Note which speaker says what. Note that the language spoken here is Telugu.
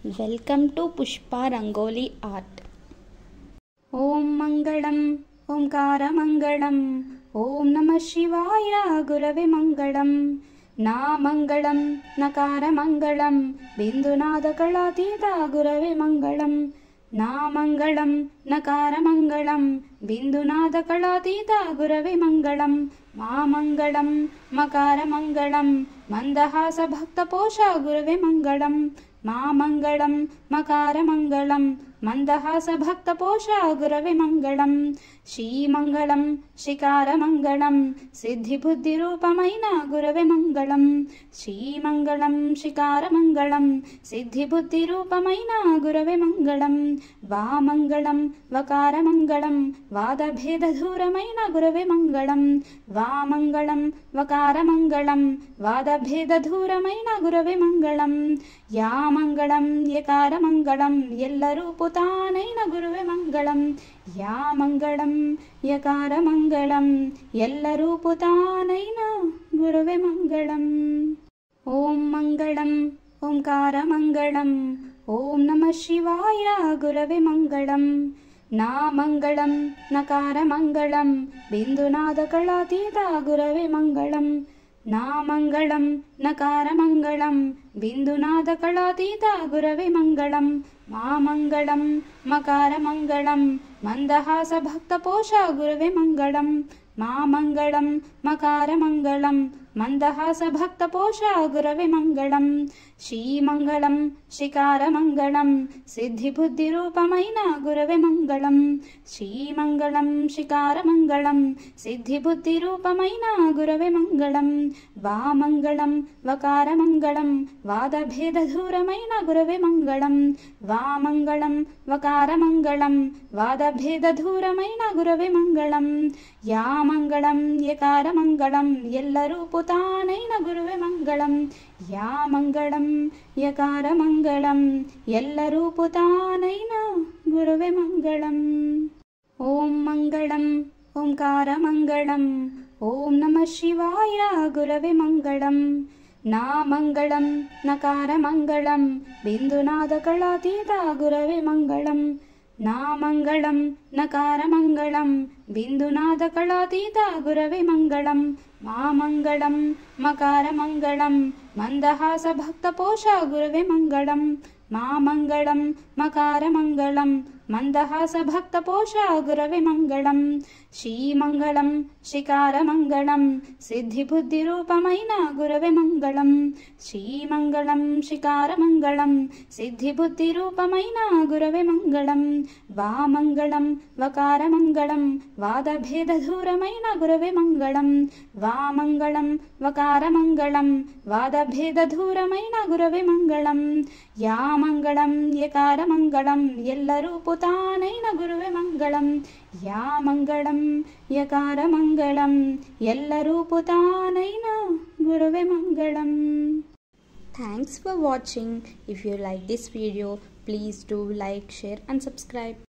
Speaker 1: Welcome to Pushpa rangoli art. ఓం మంగళం ఓంకార మంగళం ఓం నమ శివాయ గురవే మంగళం. నా మంగళం నకార మంగళం బిందునాద కళాతీత గురవే మంగళం. నా మంగళం నకార మంగళం బిందునాద కళాతీత గురవే మంగళం. మా మంగళం మకార మంగళం మందహాస భక్త పోష గురవే మంగళం. మా మంగళం మకార మంగళం మందహాస భక్త పోష గురవే మంగళం. శ్రీమంగళం శికార మంగళం సిద్ధి బుద్ధి రూపమైన గురవే మంగళం. శ్రీమంగళం శికార మంగళం సిద్ధి బుద్ధి రూపమైన గురవే మంగళం. వామంగళం వకార మంగళం వాద భేద దూరమైన గురవే మంగళం. వామంగళం వకార మంగళం వాద భేద దూరమైన గురవే మంగళం. యా మంగళం యకార మంగళం ఎల్లరూపు తానైన గురువే మంగళం. యా మంగళం యకార మంగళం ఎల్లరూపు తానైన గురువే మంగళం. ఓం మంగళం ఓంకార మంగళం ఓం నమ శివాయ గురవే మంగళం. నా మంగళం నకార మంగళం బిందునాద కళాతీత గురవే మంగళం. నా మంగళం నకార మంగళం బిందునాద కళాతీత గురవే మంగళం. మా మంగళం మకార మంగళం మందహాస భక్త పోష గురవే మంగళం. మా మంగళం మకార మంగళం మందహాస భక్త పోష గురవే మంగళం. శ్రీమంగళం శికార మంగళం సిద్ధి బుద్ధి రూపమైన గురవే మంగళం. శ్రీమంగళం శికార మంగళం సిద్ధి బుద్ధి రూపమైన గురవే మంగళం. వామంగళం వకార మంగళం వాద భేద దూరమైన గురవే మంగళం. వామంగళం వకార మంగళం వాద భేద దూరమైన గురవే మంగళం. యా మంగళం యకార మంగళం ఎల్లరూపు తానైన గురువే మంగళం. యా మంగళం యకార మంగళం ఎల్లరూపు తానైన గురువే మంగళం. ఓం మంగళం ఓంకార మంగళం ఓం నమ శివాయ గురవే మంగళం. నా మంగళం నకార మంగళం బిందునాద కళాతీత గురవే మంగళం. నా మంగళం నకార మంగళం బిందునాద కళాతీత గురవే మంగళం. మా మంగళం మకార మంగళం మందహాస భక్త పోష గురవే మంగళం. మా మంగళం మకార మంగళం మందహాస భక్త పోష గురవే మంగళం. శ్రీమంగళం శికార మంగళం సిద్ధి బుద్ధి రూపమైన గురవే మంగళం. శ్రీమంగళం శికార మంగళం సిద్ధి బుద్ధి రూపమైన గురవే మంగళం. వామంగళం వకార మంగళం వాద భేద దూరమైన గురవే మంగళం. వామంగళం వకార మంగళం వాద భేద దూరమైన గురవే మంగళం. యా మంగళం యకార మంగళం ఎల్లరూపు తానైన గురువే మంగళం. యా మంగళం యకార మంగళం ఎల్లరూపు తానైన గురువే మంగళం. Thanks for watching. If you like this video, please do like, share and subscribe.